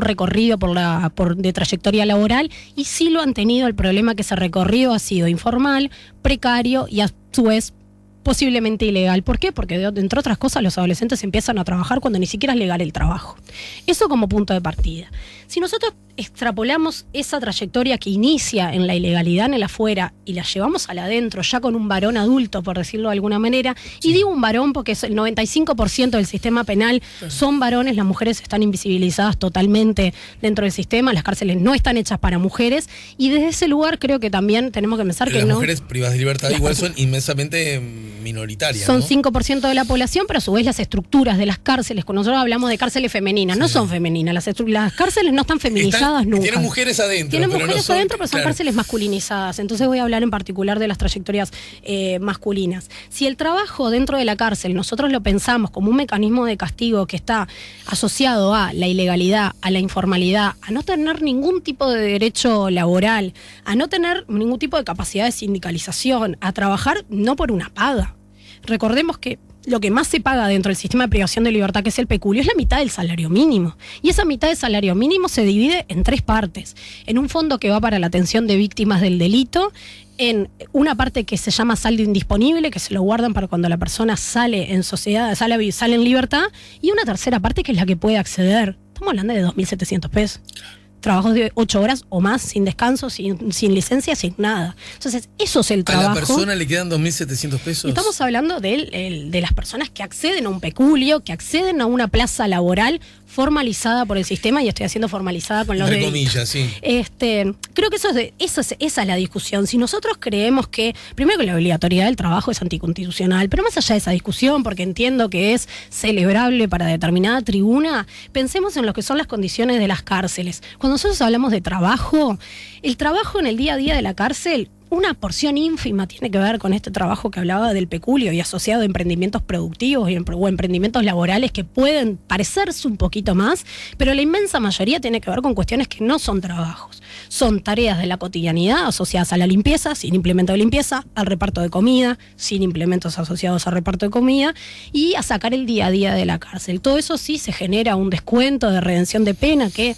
recorrido de trayectoria laboral, y sí lo han tenido. El problema es que ese recorrido ha sido informal, precario y a su vez posiblemente ilegal. ¿Por qué? Porque entre otras cosas los adolescentes empiezan a trabajar cuando ni siquiera es legal el trabajo. Eso como punto de partida. Si nosotros extrapolamos esa trayectoria que inicia en la ilegalidad en el afuera y la llevamos al adentro ya con un varón adulto, por decirlo de alguna manera, y digo un varón porque es el 95% del sistema penal son varones, las mujeres están invisibilizadas totalmente dentro del sistema, las cárceles no están hechas para mujeres, y desde ese lugar creo que también tenemos que pensar que las mujeres privadas de libertad igual son inmensamente minoritarias, son, ¿no? 5% de la población, pero a su vez las estructuras de las cárceles, cuando nosotros hablamos de cárceles femeninas, no son femeninas, las cárceles no están feminizadas nunca. Tienen mujeres adentro. Tienen mujeres adentro, pero son cárceles masculinizadas. Entonces voy a hablar en particular de las trayectorias masculinas. Si el trabajo dentro de la cárcel nosotros lo pensamos como un mecanismo de castigo que está asociado a la ilegalidad, a la informalidad, a no tener ningún tipo de derecho laboral, a no tener ningún tipo de capacidad de sindicalización, a trabajar no por una paga. Recordemos que lo que más se paga dentro del sistema de privación de libertad, que es el peculio, es la mitad del salario mínimo. Y esa mitad del salario mínimo se divide en 3 partes. En un fondo que va para la atención de víctimas del delito, en una parte que se llama saldo indisponible, que se lo guardan para cuando la persona sale en sociedad, sale en libertad, y una tercera parte que es la que puede acceder. Estamos hablando de 2.700 pesos. Trabajos de 8 horas o más, sin descanso, sin licencia, sin nada. Entonces, eso es el trabajo. ¿A la persona le quedan 2.700 pesos? Estamos hablando de las personas que acceden a un peculio, que acceden a una plaza laboral formalizada por el sistema, y estoy haciendo formalizada con los de comillas, sí. Creo que esa es la discusión. Si nosotros creemos que, primero, que la obligatoriedad del trabajo es anticonstitucional, pero más allá de esa discusión, porque entiendo que es celebrable para determinada tribuna, pensemos en lo que son las condiciones de las cárceles. Cuando nosotros hablamos de trabajo, el trabajo en el día a día de la cárcel una porción ínfima tiene que ver con este trabajo que hablaba del peculio y asociado a emprendimientos productivos o emprendimientos laborales que pueden parecerse un poquito más, pero la inmensa mayoría tiene que ver con cuestiones que no son trabajos. Son tareas de la cotidianidad asociadas a la limpieza, sin implemento de limpieza, al reparto de comida, sin implementos asociados al reparto de comida, y a sacar el día a día de la cárcel. Todo eso sí se genera un descuento de redención de pena que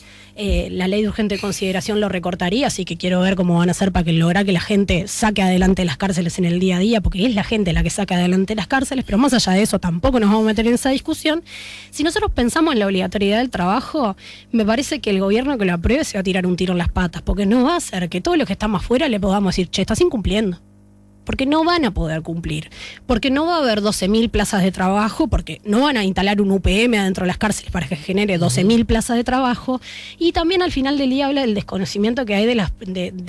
la ley de urgente consideración lo recortaría, así que quiero ver cómo van a hacer para lograr que la gente saque adelante las cárceles en el día a día, porque es la gente la que saca adelante las cárceles, pero más allá de eso tampoco nos vamos a meter en esa discusión. Si nosotros pensamos en la obligatoriedad del trabajo, me parece que el gobierno que lo apruebe se va a tirar un tiro en las patas, porque no va a hacer que todos los que estamos afuera le podamos decir, che, estás incumpliendo. Porque no van a poder cumplir, porque no va a haber 12.000 plazas de trabajo, porque no van a instalar un UPM adentro de las cárceles para que genere 12.000 plazas de trabajo, y también al final del día habla del desconocimiento que hay de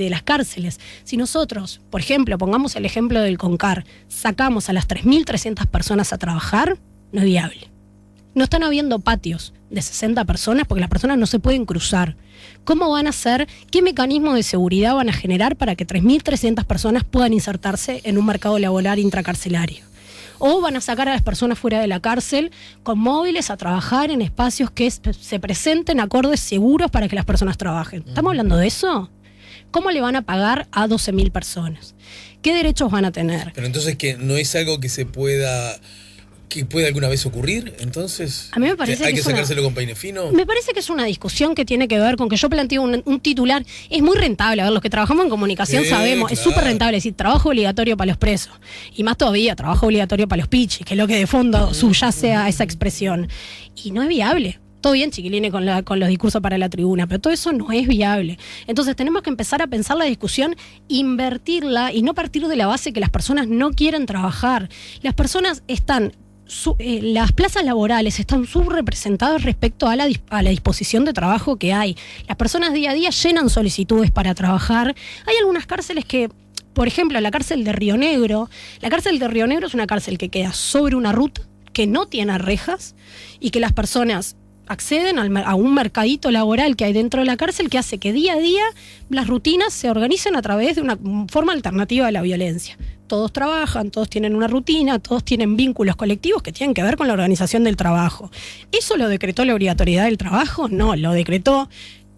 las cárceles. Si nosotros, por ejemplo, pongamos el ejemplo del CONCAR, sacamos a las 3.300 personas a trabajar, no es viable. No están habiendo patios de 60 personas porque las personas no se pueden cruzar. ¿Cómo van a hacer? ¿Qué mecanismos de seguridad van a generar para que 3.300 personas puedan insertarse en un mercado laboral intracarcelario? O van a sacar a las personas fuera de la cárcel con móviles a trabajar en espacios que se presenten acordes seguros para que las personas trabajen. ¿Estamos hablando de eso? ¿Cómo le van a pagar a 12.000 personas? ¿Qué derechos van a tener? Pero entonces que no es algo que puede alguna vez ocurrir, entonces a mí me parece hay que sacárselo con peine fino. Me parece que es una discusión que tiene que ver con que yo planteo un titular. Es muy rentable, a ver, los que trabajamos en comunicación sabemos, claro. Es súper rentable decir trabajo obligatorio para los presos, y más todavía trabajo obligatorio para los pichis, que es lo que de fondo subyace a esa expresión, y no es viable. Todo bien, chiquilines, con los discursos para la tribuna, pero todo eso no es viable. Entonces tenemos que empezar a pensar la discusión, invertirla y no partir de la base que las personas no quieren trabajar. Las personas están... las plazas laborales están subrepresentadas respecto a la disposición de trabajo que hay. Las personas día a día llenan solicitudes para trabajar. Hay algunas cárceles que, por ejemplo, la cárcel de Río Negro. La cárcel de Río Negro es una cárcel que queda sobre una ruta, que no tiene rejas y que las personas acceden a un mercadito laboral que hay dentro de la cárcel que hace que día a día las rutinas se organicen a través de una forma alternativa de la violencia. Todos trabajan, todos tienen una rutina, todos tienen vínculos colectivos que tienen que ver con la organización del trabajo. ¿Eso lo decretó la obligatoriedad del trabajo? No, lo decretó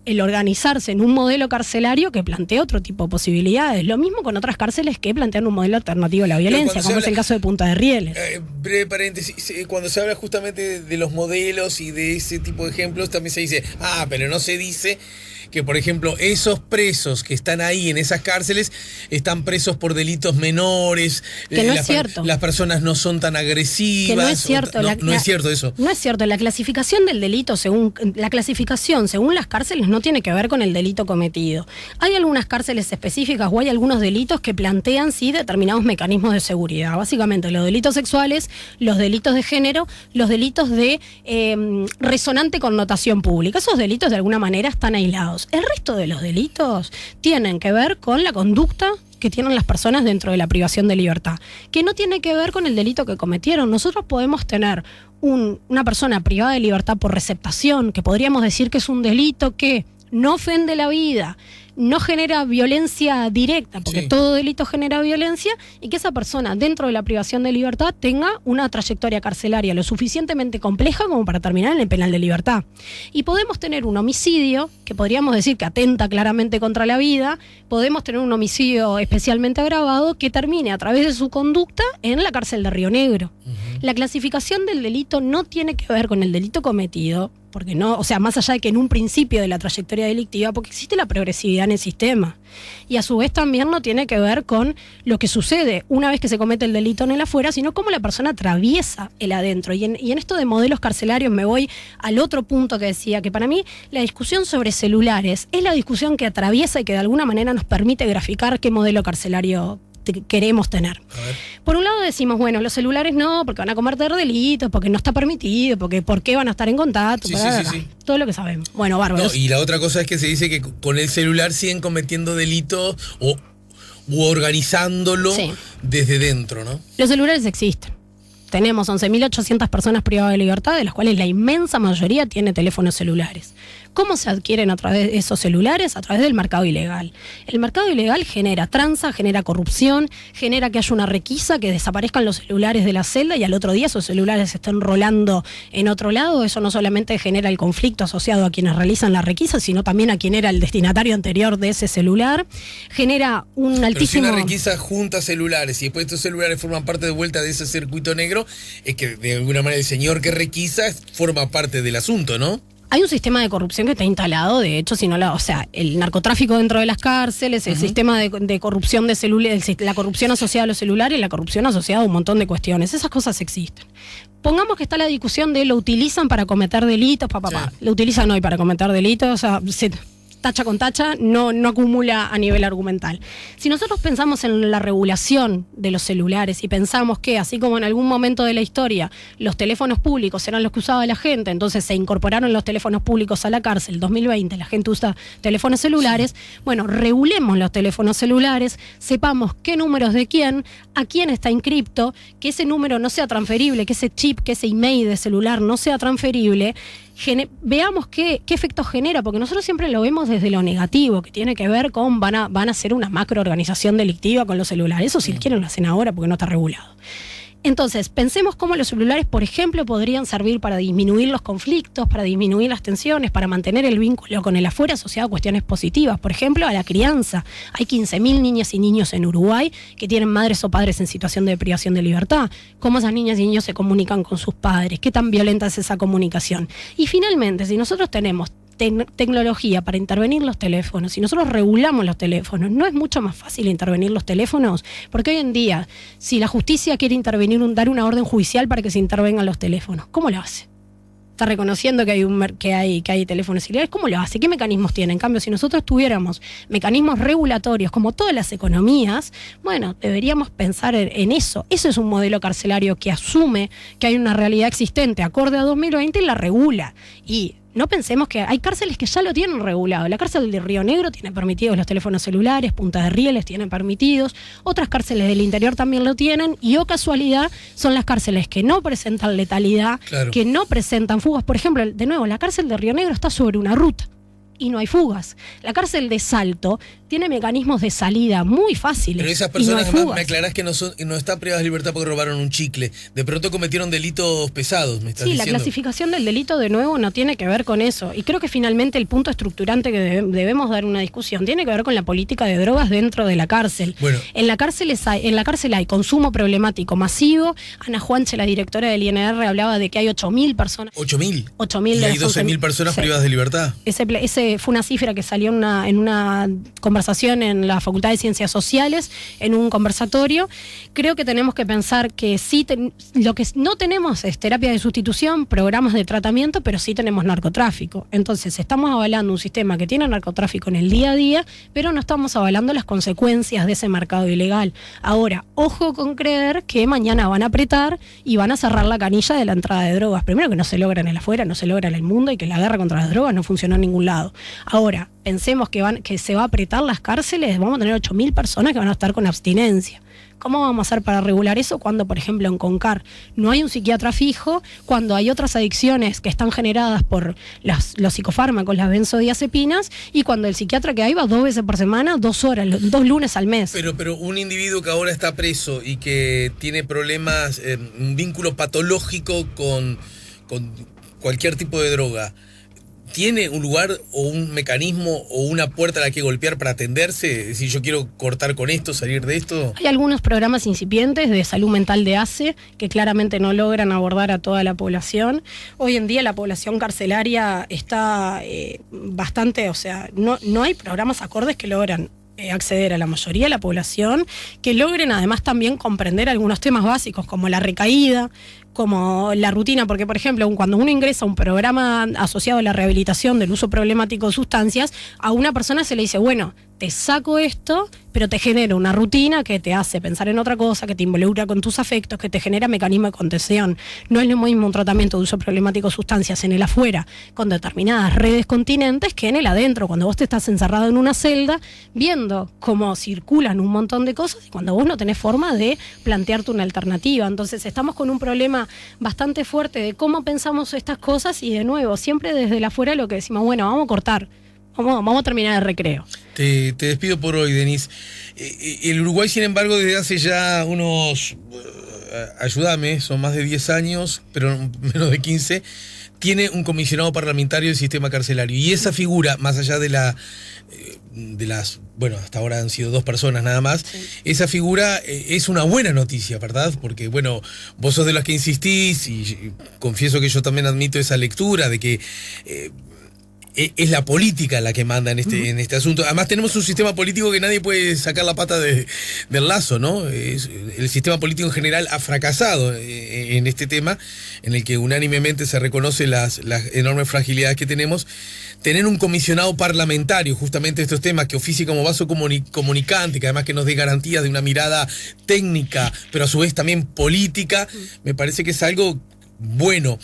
el organizarse en un modelo carcelario que plantea otro tipo de posibilidades. Lo mismo con otras cárceles que plantean un modelo alternativo a la violencia, como es el caso de Punta de Rieles. Breve paréntesis, cuando se habla justamente de los modelos y de ese tipo de ejemplos, también se dice, pero no se dice que, por ejemplo, esos presos que están ahí en esas cárceles están presos por delitos menores. Que no es cierto. Las personas no son tan agresivas. Que no es cierto. No es cierto eso. No es cierto. La clasificación del delito, según las cárceles, no tiene que ver con el delito cometido. Hay algunas cárceles específicas o hay algunos delitos que plantean, sí, determinados mecanismos de seguridad. Básicamente, los delitos sexuales, los delitos de género, los delitos de resonante connotación pública. Esos delitos, de alguna manera, están aislados. El resto de los delitos tienen que ver con la conducta que tienen las personas dentro de la privación de libertad, que no tiene que ver con el delito que cometieron. Nosotros podemos tener una persona privada de libertad por receptación, que podríamos decir que es un delito que no ofende la vida, no genera violencia directa, porque todo delito genera violencia, y que esa persona dentro de la privación de libertad tenga una trayectoria carcelaria lo suficientemente compleja como para terminar en el penal de libertad. Y podemos tener un homicidio, que podríamos decir que atenta claramente contra la vida, podemos tener un homicidio especialmente agravado que termine a través de su conducta en la cárcel de Río Negro. La clasificación del delito no tiene que ver con el delito cometido, porque no, o sea, más allá de que en un principio de la trayectoria delictiva, porque existe la progresividad en el sistema. Y a su vez también no tiene que ver con lo que sucede una vez que se comete el delito en el afuera, sino cómo la persona atraviesa el adentro. Y en esto de modelos carcelarios me voy al otro punto que decía, que para mí la discusión sobre celulares es la discusión que atraviesa y que de alguna manera nos permite graficar qué modelo carcelario queremos tener. Por un lado decimos, bueno, los celulares no, porque van a cometer delitos, porque no está permitido, porque ¿por qué van a estar en contacto? Sí. Todo lo que sabemos. Bueno, bárbaro. Y la otra cosa es que se dice que con el celular siguen cometiendo delitos u organizándolo desde dentro, ¿no? Los celulares existen. tenemos 11.800 personas privadas de libertad, de las cuales la inmensa mayoría tiene teléfonos celulares. ¿Cómo se adquieren a través de esos celulares? A través del mercado ilegal. El mercado ilegal genera tranza, genera corrupción, genera que haya una requisa, que desaparezcan los celulares de la celda y al otro día esos celulares se estén rolando en otro lado. Eso no solamente genera el conflicto asociado a quienes realizan la requisa, sino también a quien era el destinatario anterior de ese celular. Genera un altísimo... Pero si una requisa junta celulares y después estos celulares forman parte de vuelta de ese circuito negro, es que de alguna manera el señor que requisa forma parte del asunto, ¿no? Hay un sistema de corrupción que está instalado, de hecho, si no o sea, el narcotráfico dentro de las cárceles, el sistema de corrupción de celulares, la corrupción asociada a los celulares y la corrupción asociada a un montón de cuestiones. Esas cosas existen. Pongamos que está la discusión de lo utilizan para cometer delitos, Sí. Lo utilizan hoy para cometer delitos, o sea, tacha con tacha, no acumula a nivel argumental. Si nosotros pensamos en la regulación de los celulares y pensamos que, así como en algún momento de la historia, los teléfonos públicos eran los que usaba la gente, entonces se incorporaron los teléfonos públicos a la cárcel, 2020 la gente usa teléfonos celulares, bueno, regulemos los teléfonos celulares, sepamos qué números de quién, a quién está encripto, que ese número no sea transferible, que ese chip, que ese email de celular no sea transferible. Veamos qué efecto genera, porque nosotros siempre lo vemos desde lo negativo, que tiene que ver con van a ser una macroorganización delictiva con los celulares. Eso si quieren lo hacen ahora porque no está regulado. Entonces, pensemos cómo los celulares, por ejemplo, podrían servir para disminuir los conflictos, para disminuir las tensiones, para mantener el vínculo con el afuera asociado a cuestiones positivas. Por ejemplo, a la crianza. Hay 15.000 niñas y niños en Uruguay que tienen madres o padres en situación de privación de libertad. ¿Cómo esas niñas y niños se comunican con sus padres? ¿Qué tan violenta es esa comunicación? Y finalmente, si nosotros tenemos tecnología para intervenir los teléfonos, si nosotros regulamos los teléfonos, ¿no es mucho más fácil intervenir los teléfonos? Porque hoy en día, si la justicia quiere intervenir, dar una orden judicial para que se intervengan los teléfonos, ¿cómo lo hace? Está reconociendo que hay teléfonos ilegales. ¿Cómo lo hace? ¿Qué mecanismos tiene? En cambio, si nosotros tuviéramos mecanismos regulatorios como todas las economías, bueno, deberíamos pensar en eso. Eso es un modelo carcelario que asume que hay una realidad existente acorde a 2020 y la regula. Y no pensemos que hay cárceles que ya lo tienen regulado. La cárcel de Río Negro tiene permitidos los teléfonos celulares, Punta de Rieles tienen permitidos, otras cárceles del interior también lo tienen, y oh casualidad, son las cárceles que no presentan letalidad, Claro. que no presentan fugas. Por ejemplo, de nuevo, la cárcel de Río Negro está sobre una ruta y no hay fugas. La cárcel de Salto tiene mecanismos de salida muy fáciles. Pero esas y no hay personas, además, fugas. me aclarás que no están privadas de libertad porque robaron un chicle. De pronto cometieron delitos pesados, me estás Sí, diciendo. la clasificación del delito, de nuevo, no tiene que ver con eso. Y creo que finalmente el punto estructurante que debemos dar una discusión tiene que ver con la política de drogas dentro de la cárcel. Bueno. En la cárcel hay consumo problemático masivo. Ana Juanche, la directora del INR, hablaba de que hay 8.000 personas. 8.000. 8.000 Y hay de 12.000 personas sí. privadas de libertad. Ese fue una cifra que salió en una conversación en la Facultad de Ciencias Sociales, en un conversatorio. Creo que tenemos que pensar que sí, lo que no tenemos es terapia de sustitución, programas de tratamiento, pero sí tenemos narcotráfico. Entonces, estamos avalando un sistema que tiene narcotráfico en el día a día, pero no estamos avalando las consecuencias de ese mercado ilegal. Ahora, ojo con creer que mañana van a apretar y van a cerrar la canilla de la entrada de drogas. Primero, que no se logra en el afuera, no se logra en el mundo, y que la guerra contra las drogas no funcionó en ningún lado. Ahora, pensemos que se va a apretar las cárceles, vamos a tener 8.000 personas que van a estar con abstinencia. ¿Cómo vamos a hacer para regular eso cuando, por ejemplo, en Concar no hay un psiquiatra fijo, cuando hay otras adicciones que están generadas por los psicofármacos, las benzodiazepinas, y cuando el psiquiatra que hay va 2 veces por semana, 2 horas, 2 lunes al mes? Pero un individuo que ahora está preso y que tiene problemas, un vínculo patológico con cualquier tipo de droga, ¿tiene un lugar o un mecanismo o una puerta a la que golpear para atenderse? Si yo quiero cortar con esto, salir de esto. Hay algunos programas incipientes de salud mental de ACE que claramente no logran abordar a toda la población. Hoy en día la población carcelaria está bastante, o sea, no hay programas acordes que logran acceder a la mayoría de la población, que logren además también comprender algunos temas básicos como la recaída, como la rutina, porque por ejemplo cuando uno ingresa a un programa asociado a la rehabilitación del uso problemático de sustancias, a una persona se le dice, bueno, te saco esto, pero te genera una rutina que te hace pensar en otra cosa, que te involucra con tus afectos, que te genera mecanismo de contención. No es lo mismo un tratamiento de uso problemático de sustancias en el afuera, con determinadas redes continentes, que en el adentro, cuando vos te estás encerrado en una celda, viendo cómo circulan un montón de cosas, y cuando vos no tenés forma de plantearte una alternativa. Entonces estamos con un problema bastante fuerte de cómo pensamos estas cosas, y de nuevo, siempre desde el afuera lo que decimos, bueno, vamos a cortar. Vamos a terminar el recreo. Te despido por hoy, Denise. El Uruguay, sin embargo, desde hace ya unos, ayúdame, son más de 10 años, pero menos de 15, tiene un comisionado parlamentario del sistema carcelario. Y esa figura, más allá de las, bueno, hasta ahora han sido 2 personas nada más, sí. Esa figura es una buena noticia, ¿verdad? Porque, bueno, vos sos de las que insistís, y confieso que yo también admito esa lectura de que es la política la que manda en este asunto. Además tenemos un sistema político que nadie puede sacar la pata del lazo, ¿no? El sistema político en general ha fracasado en este tema, en el que unánimemente se reconoce las enormes fragilidades que tenemos. Tener un comisionado parlamentario justamente de estos temas que oficie como vaso comunicante, que además que nos dé garantías de una mirada técnica, pero a su vez también política, me parece que es algo bueno.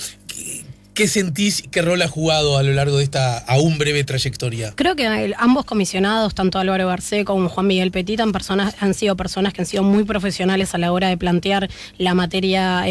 ¿Qué sentís, qué rol ha jugado a lo largo de esta aún breve trayectoria? Creo que ambos comisionados, tanto Álvaro Garcé como Juan Miguel Petit, han sido personas que han sido muy profesionales a la hora de plantear en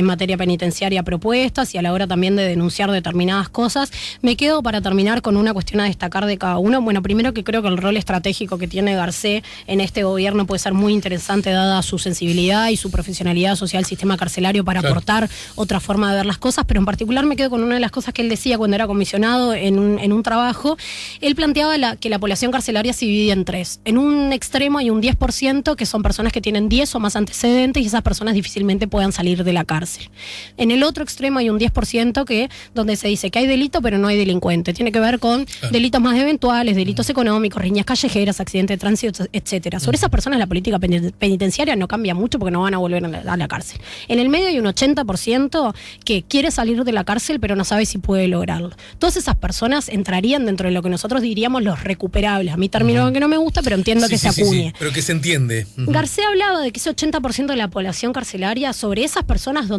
materia penitenciaria propuestas, y a la hora también de denunciar determinadas cosas. Me quedo para terminar con una cuestión a destacar de cada uno. Bueno, primero que creo que el rol estratégico que tiene Garcé en este gobierno puede ser muy interesante, dada su sensibilidad y su profesionalidad social al sistema carcelario, para aportar otra forma de ver las cosas, pero en particular me quedo con una de las cosas que él decía cuando era comisionado en un trabajo. Él planteaba que la población carcelaria se divide en 3. En un extremo hay un 10% que son personas que tienen 10 o más antecedentes, y esas personas difícilmente puedan salir de la cárcel. En el otro extremo hay un 10% donde se dice que hay delito pero no hay delincuente. Tiene que ver con delitos más eventuales, delitos económicos, riñas callejeras, accidentes de tránsito, etcétera. Sobre esas personas la política penitenciaria no cambia mucho, porque no van a volver a la cárcel. En el medio hay un 80% que quiere salir de la cárcel pero no sabe si puede lograrlo. Todas esas personas entrarían dentro de lo que nosotros diríamos los recuperables. A mí término que no me gusta, pero entiendo que se acuñe. Sí, pero que se entiende. García hablaba de que ese 80% de la población carcelaria, sobre esas personas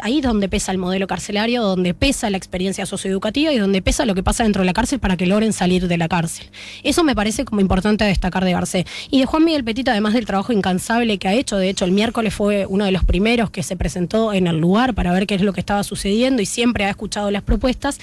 ahí donde pesa el modelo carcelario, donde pesa la experiencia socioeducativa y donde pesa lo que pasa dentro de la cárcel para que logren salir de la cárcel. Eso me parece como importante destacar de García. Y de Juan Miguel Petit, además del trabajo incansable que ha hecho, de hecho el miércoles fue uno de los primeros que se presentó en el lugar para ver qué es lo que estaba sucediendo, y siempre ha escuchado las propuestas.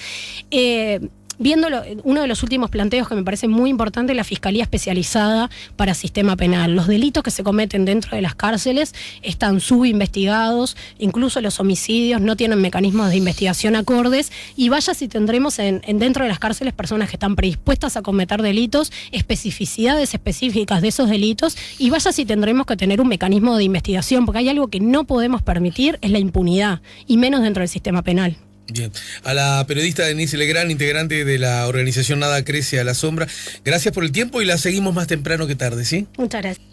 Viéndolo, uno de los últimos planteos que me parece muy importante es la Fiscalía Especializada para Sistema Penal. Los delitos que se cometen dentro de las cárceles están subinvestigados, incluso los homicidios no tienen mecanismos de investigación acordes, y vaya si tendremos dentro de las cárceles personas que están predispuestas a cometer delitos, especificidades específicas de esos delitos, y vaya si tendremos que tener un mecanismo de investigación, porque hay algo que no podemos permitir, es la impunidad, y menos dentro del sistema penal. Bien, a la periodista Denise Legrand, integrante de la organización Nada Crece a la Sombra, gracias por el tiempo, y la seguimos más temprano que tarde, ¿sí? Muchas gracias.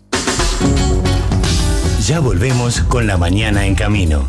Ya volvemos con La Mañana en Camino.